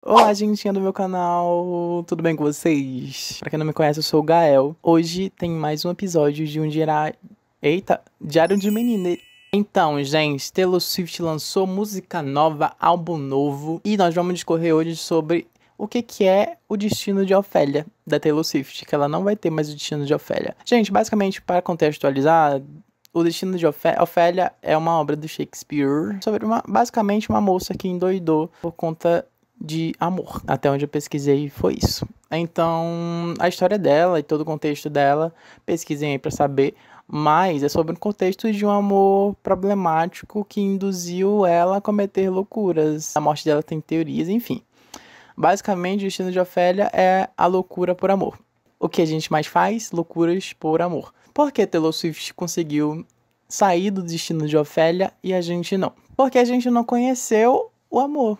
Olá, gentinha do meu canal, tudo bem com vocês? Pra quem não me conhece, eu sou o Gael. Hoje tem mais um episódio de um Diário de Menina. Então, gente, Taylor Swift lançou música nova, álbum novo, e nós vamos discorrer hoje sobre o que é o destino de Ofélia, da Taylor Swift, que ela não vai ter mais o destino de Ofélia. Gente, basicamente, para contextualizar, o Destino de Ofélia é uma obra do Shakespeare sobre basicamente uma moça que endoidou por conta de amor. Até onde eu pesquisei foi isso. Então, a história dela e todo o contexto dela, pesquisem aí pra saber, mas é sobre o contexto de um amor problemático que induziu ela a cometer loucuras. A morte dela tem teorias, enfim. Basicamente, o Destino de Ofélia é a loucura por amor. O que a gente mais faz? Loucuras por amor. Por que Taylor Swift conseguiu sair do Destino de Ofélia e a gente não? Porque a gente não conheceu o amor.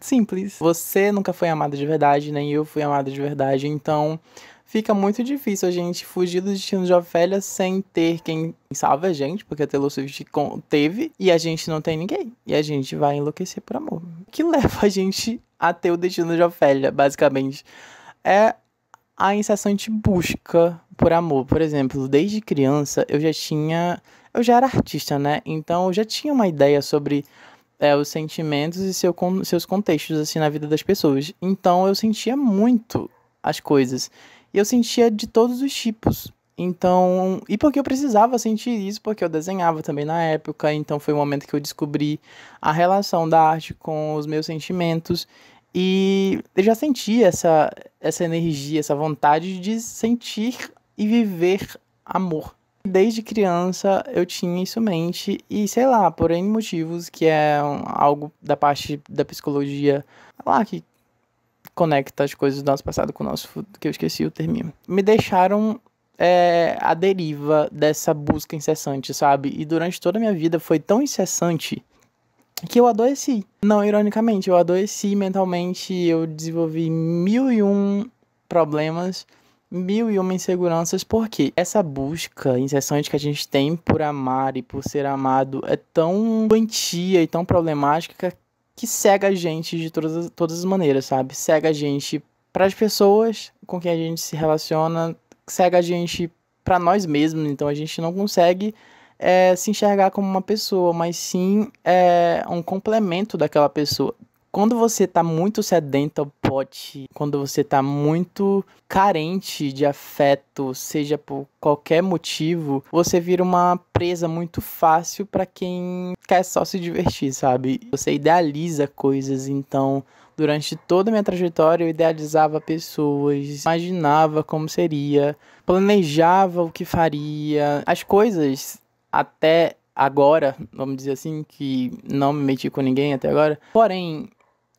Simples. Você nunca foi amada de verdade, nem eu fui amada de verdade, então fica muito difícil a gente fugir do destino de Ofélia sem ter quem salve a gente, porque a Taylor Swift teve e a gente não tem ninguém. E a gente vai enlouquecer por amor. O que leva a gente a ter o destino de Ofélia, basicamente, é a incessante busca por amor. Por exemplo, desde criança eu já era artista, né? Então eu já tinha uma ideia sobre os sentimentos e seus contextos, assim, na vida das pessoas. Então, eu sentia muito as coisas. E eu sentia de todos os tipos. Então, e porque eu precisava sentir isso, porque eu desenhava também na época, então foi o momento que eu descobri a relação da arte com os meus sentimentos. E eu já sentia essa energia, essa vontade de sentir e viver amor. Desde criança eu tinha isso em mente e, sei lá, por N motivos, que é algo da parte da psicologia lá que conecta as coisas do nosso passado com o nosso futuro, que eu esqueci o termo, me deixaram à deriva dessa busca incessante, sabe? E durante toda a minha vida foi tão incessante que eu adoeci. Não, ironicamente, eu adoeci mentalmente, eu desenvolvi mil e um problemas, mil e uma inseguranças, porque essa busca incessante que a gente tem por amar e por ser amado é tão doentia e tão problemática que cega a gente de todas as maneiras, sabe? Cega a gente para as pessoas com quem a gente se relaciona, cega a gente para nós mesmos, então a gente não consegue se enxergar como uma pessoa, mas sim um complemento daquela pessoa. Quando você tá muito sedento ao pote, quando você tá muito carente de afeto, seja por qualquer motivo, você vira uma presa muito fácil para quem quer só se divertir, sabe? Você idealiza coisas, então durante toda a minha trajetória eu idealizava pessoas, imaginava como seria, planejava o que faria, as coisas até agora, vamos dizer assim, que não me meti com ninguém até agora. Porém,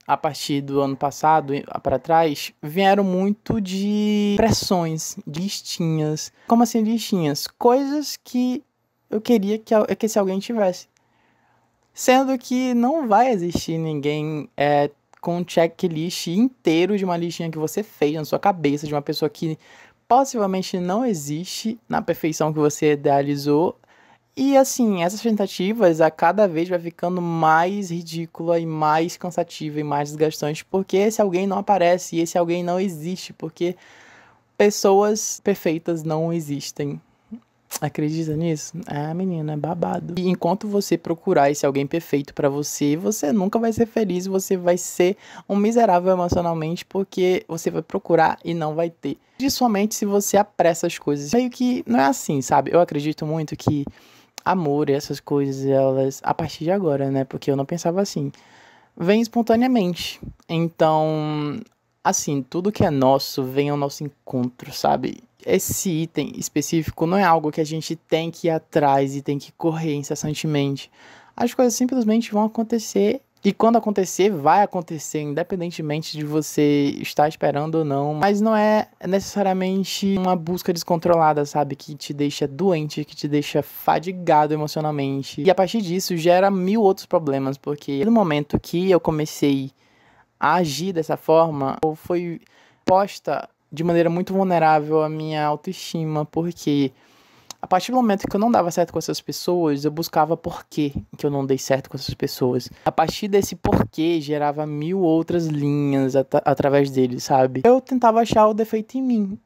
a partir do ano passado para trás, vieram muito de pressões, de listinhas. Como assim listinhas? Coisas que eu queria que esse alguém tivesse. Sendo que não vai existir ninguém com um checklist inteiro de uma listinha que você fez na sua cabeça, de uma pessoa que possivelmente não existe na perfeição que você idealizou. E assim, essas tentativas a cada vez vai ficando mais ridícula e mais cansativa e mais desgastante, porque esse alguém não aparece e esse alguém não existe, porque pessoas perfeitas não existem. Acredita nisso? Ah, menina, é babado. E enquanto você procurar esse alguém perfeito pra você, você nunca vai ser feliz, você vai ser um miserável emocionalmente, porque você vai procurar e não vai ter. Principalmente se você apressa as coisas. Meio que não é assim, sabe? Eu acredito muito que amor e essas coisas, elas, a partir de agora, né? Porque eu não pensava assim, vem espontaneamente. Então, assim, tudo que é nosso vem ao nosso encontro, sabe? Esse item específico não é algo que a gente tem que ir atrás e tem que correr incessantemente. As coisas simplesmente vão acontecer. E quando acontecer, vai acontecer, independentemente de você estar esperando ou não. Mas não é necessariamente uma busca descontrolada, sabe? Que te deixa doente, que te deixa fadigado emocionalmente. E a partir disso, gera mil outros problemas. Porque no momento que eu comecei a agir dessa forma, foi posta de maneira muito vulnerável a minha autoestima. Porque A partir do momento que eu não dava certo com essas pessoas, eu buscava por que eu não dei certo com essas pessoas. A partir desse porquê, gerava mil outras linhas através dele, sabe? Eu tentava achar o defeito em mim.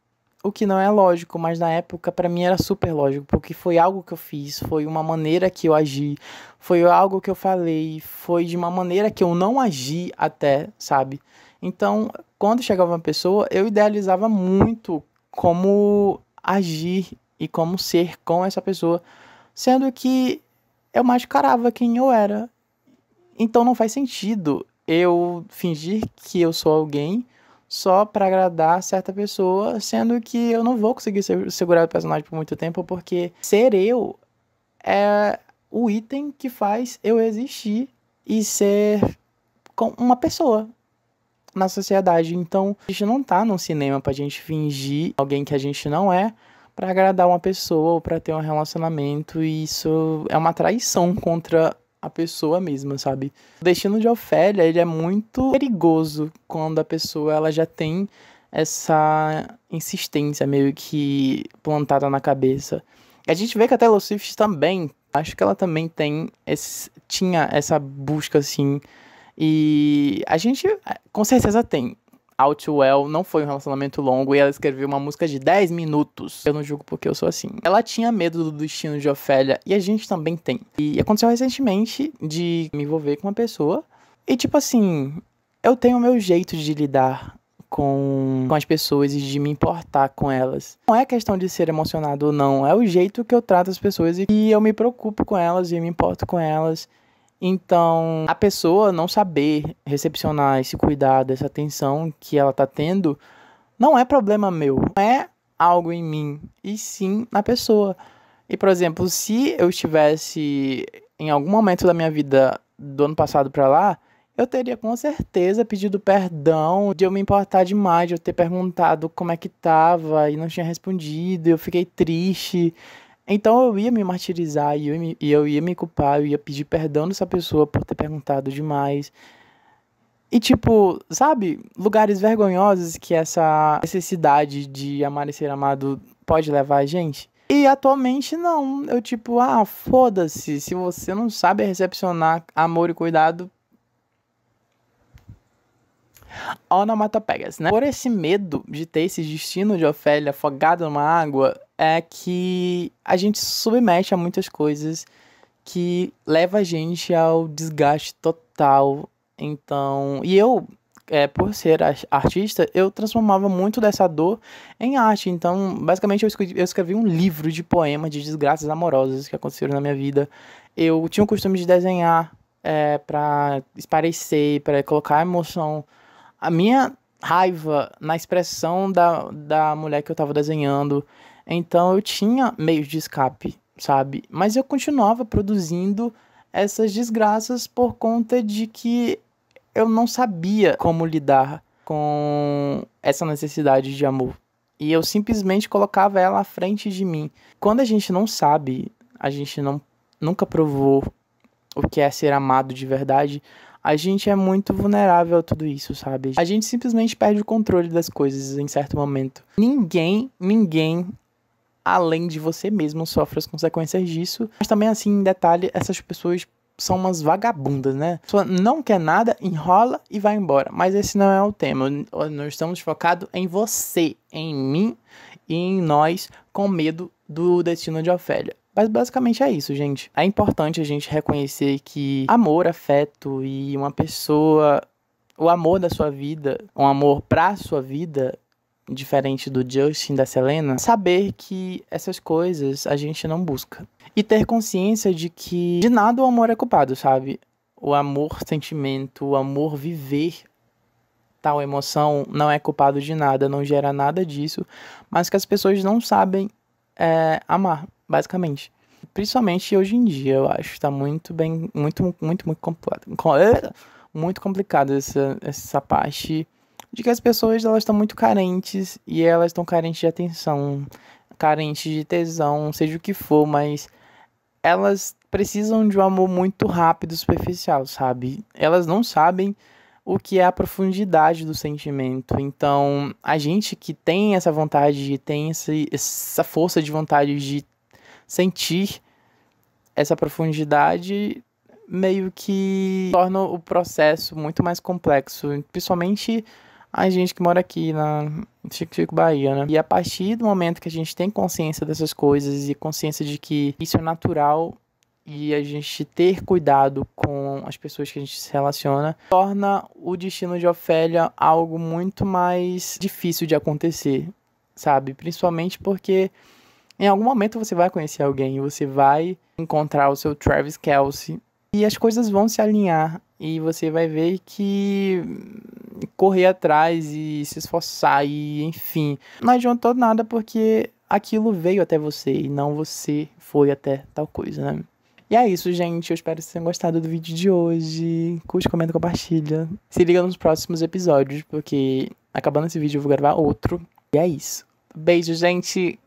O que não é lógico, mas na época pra mim era super lógico, porque foi algo que eu fiz, foi uma maneira que eu agi, foi algo que eu falei, foi de uma maneira que eu não agi até, sabe? Então, quando chegava uma pessoa, eu idealizava muito como agir e como ser com essa pessoa, sendo que eu mascarava quem eu era. Então não faz sentido eu fingir que eu sou alguém só pra agradar certa pessoa, sendo que eu não vou conseguir segurar o personagem por muito tempo, porque ser eu é o item que faz eu existir e ser uma pessoa na sociedade. Então, a gente não tá num cinema pra gente fingir alguém que a gente não é pra agradar uma pessoa ou pra ter um relacionamento, e isso é uma traição contra a pessoa mesma, sabe? O destino de Ofélia, ele é muito perigoso quando a pessoa ela já tem essa insistência meio que plantada na cabeça. A gente vê que a Taylor Swift também, acho que ela também tinha essa busca assim, e a gente com certeza tem. Outwell não foi um relacionamento longo e ela escreveu uma música de 10 minutos. Eu não julgo porque eu sou assim. Ela tinha medo do destino de Ofélia e a gente também tem. E aconteceu recentemente de me envolver com uma pessoa e, tipo assim, eu tenho o meu jeito de lidar com as pessoas e de me importar com elas. Não é questão de ser emocionado ou não, é o jeito que eu trato as pessoas e eu me preocupo com elas e me importo com elas. Então, a pessoa não saber recepcionar esse cuidado, essa atenção que ela tá tendo, não é problema meu, não é algo em mim, e sim na pessoa. E, por exemplo, se eu estivesse em algum momento da minha vida do ano passado pra lá, eu teria com certeza pedido perdão de eu me importar demais, de eu ter perguntado como é que tava e não tinha respondido, eu fiquei triste. Então eu ia me martirizar e eu ia me culpar, eu ia pedir perdão dessa pessoa por ter perguntado demais. E tipo, sabe, lugares vergonhosos que essa necessidade de amar e ser amado pode levar a gente. E atualmente não, eu tipo, foda-se, se você não sabe recepcionar amor e cuidado, onomatopeias, né? Por esse medo de ter esse destino de Ofélia afogada numa água, é que a gente se submete a muitas coisas que leva a gente ao desgaste total. Então, e eu, por ser artista, eu transformava muito dessa dor em arte. Então, basicamente, eu escrevi um livro de poemas de desgraças amorosas que aconteceram na minha vida. Eu tinha o costume de desenhar para esparecer, para colocar emoção. A minha raiva na expressão da mulher que eu tava desenhando. Então eu tinha meios de escape, sabe? Mas eu continuava produzindo essas desgraças por conta de que eu não sabia como lidar com essa necessidade de amor. E eu simplesmente colocava ela à frente de mim. Quando a gente não sabe, a gente nunca provou o que é ser amado de verdade, a gente é muito vulnerável a tudo isso, sabe? A gente simplesmente perde o controle das coisas em certo momento. Ninguém, além de você mesmo, sofre as consequências disso. Mas também, assim, em detalhe, essas pessoas são umas vagabundas, né? A pessoa não quer nada, enrola e vai embora. Mas esse não é o tema. Nós estamos focados em você, em mim e em nós, com medo do destino de Ofélia. Mas basicamente é isso, gente. É importante a gente reconhecer que amor, afeto e uma pessoa, o amor da sua vida, um amor pra sua vida, diferente do Justin, da Selena, saber que essas coisas a gente não busca. E ter consciência de que de nada o amor é culpado, sabe? O amor, sentimento, o amor viver tal emoção não é culpado de nada, não gera nada disso, mas que as pessoas não sabem amar, basicamente. Principalmente hoje em dia, eu acho, tá muito complicado. Muito complicado essa parte de que as pessoas elas estão muito carentes e elas estão carentes de atenção, carentes de tesão, seja o que for, mas elas precisam de um amor muito rápido, superficial, sabe? Elas não sabem o que é a profundidade do sentimento. Então, a gente que tem essa vontade, tem essa força de vontade de sentir essa profundidade meio que torna o processo muito mais complexo, principalmente a gente que mora aqui na Chico, Bahia, né? E a partir do momento que a gente tem consciência dessas coisas e consciência de que isso é natural e a gente ter cuidado com as pessoas que a gente se relaciona, torna o destino de Ofélia algo muito mais difícil de acontecer, sabe? Principalmente porque em algum momento você vai conhecer alguém, você vai encontrar o seu Travis Kelce e as coisas vão se alinhar e você vai ver que correr atrás e se esforçar e enfim, não adiantou nada porque aquilo veio até você e não você foi até tal coisa, né? E é isso, gente. Eu espero que vocês tenham gostado do vídeo de hoje. Curte, comenta, compartilha. Se liga nos próximos episódios, porque acabando esse vídeo eu vou gravar outro. E é isso. Beijo, gente!